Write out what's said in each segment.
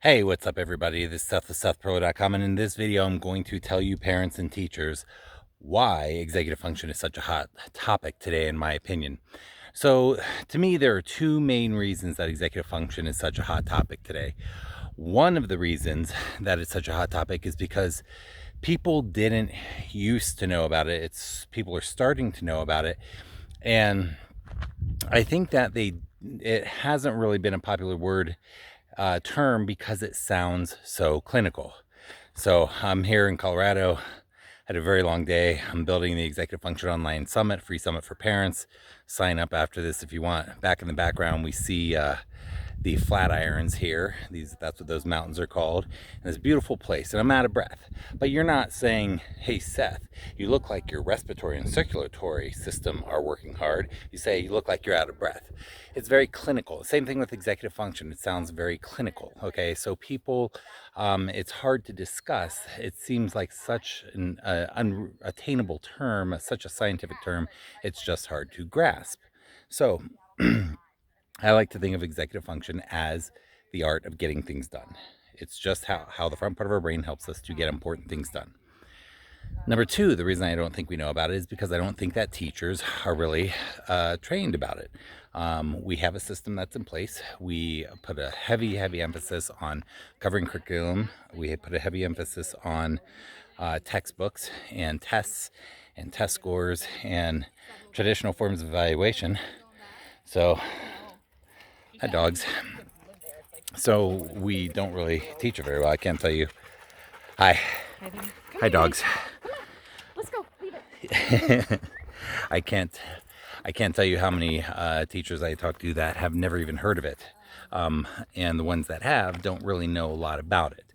Hey, what's up everybody? This is Seth with SethPerler.com, and in this video I'm going to tell you parents and teachers why executive function is such a hot topic today in my opinion. So to me there are two main reasons that executive function is such a hot topic today. One of the reasons that it's such a hot topic is because people didn't used to know about it. People are starting to know about it, and I think that it hasn't really been a popular term because it sounds so clinical. So I'm here in Colorado, had a very long day. I'm building the Executive Function Online Summit, free summit for parents. Sign up after this if you want. Back in the background, we see the flat irons here. That's what those mountains are called. And it's a beautiful place, and I'm out of breath. But you're not saying, hey Seth, you look like your respiratory and circulatory system are working hard. You say you look like you're out of breath. It's very clinical. Same thing with executive function. It sounds very clinical. Okay, so people, it's hard to discuss. It seems like such an unattainable term, such a scientific term. It's just hard to grasp. So I like to think of executive function as the art of getting things done. It's just how the front part of our brain helps us to get important things done. Number two, the reason I don't think we know about it is because I don't think that teachers are really trained about it. We have a system that's in place. We put a heavy emphasis on covering curriculum. We put a heavy emphasis on textbooks and tests and test scores and traditional forms of evaluation. So, hi dogs. So we don't really teach it very well. I can't tell you. Hi. Hi dogs. Let's go. Leave it. I can't tell you how many teachers I talk to that have never even heard of it. And the ones that have don't really know a lot about it.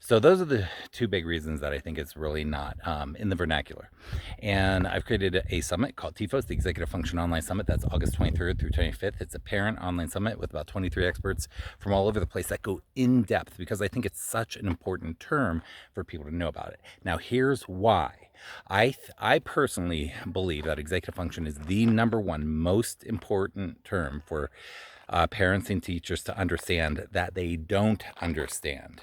So those are the two big reasons that I think it's really not in the vernacular. And I've created a summit called TFOS, the Executive Function Online Summit. That's August 23rd through 25th. It's a parent online summit with about 23 experts from all over the place that go in depth because I think it's such an important term for people to know about it. Now, here's why. I personally believe that executive function is the number one most important term for parents and teachers to understand that they don't understand.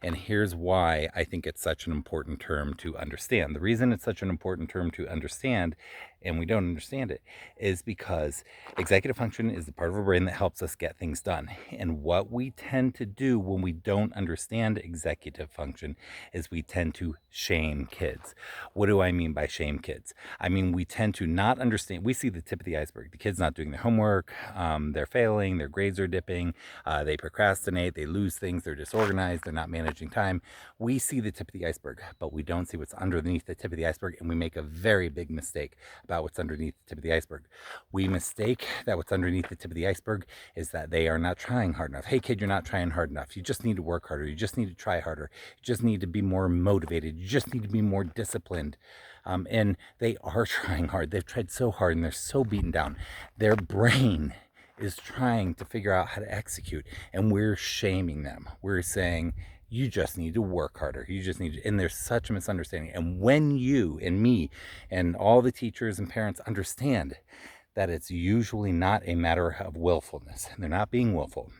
And here's why I think it's such an important term to understand. The reason it's such an important term to understand, and we don't understand it, is because executive function is the part of our brain that helps us get things done. And what we tend to do when we don't understand executive function is we tend to shame kids. What do I mean by shame kids? I mean, we tend to not understand. We see the tip of the iceberg. The kid's not doing their homework, they're failing, their grades are dipping, they procrastinate, they lose things, they're disorganized, they're not managing time. We see the tip of the iceberg, but we don't see what's underneath the tip of the iceberg, and we make a very big mistake about what's underneath the tip of the iceberg. We mistake that what's underneath the tip of the iceberg is that they are not trying hard enough. Hey kid, you're not trying hard enough. You just need to work harder. You just need to try harder. You just need to be more motivated. You just need to be more disciplined. And they are trying hard. They've tried so hard and they're so beaten down. Their brain is trying to figure out how to execute, and we're shaming them. We're saying, you just need to work harder. You just need to, and there's such a misunderstanding. And when you and me and all the teachers and parents understand that it's usually not a matter of willfulness, they're not being willful.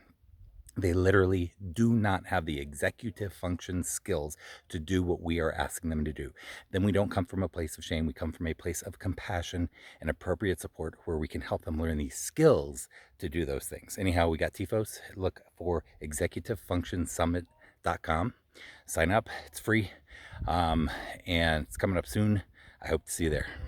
They literally do not have the executive function skills to do what we are asking them to do. Then we don't come from a place of shame. We come from a place of compassion and appropriate support where we can help them learn these skills to do those things. Anyhow, we got TFOS. Look for executivefunctionsummit.com. Sign up. It's free. And it's coming up soon. I hope to see you there.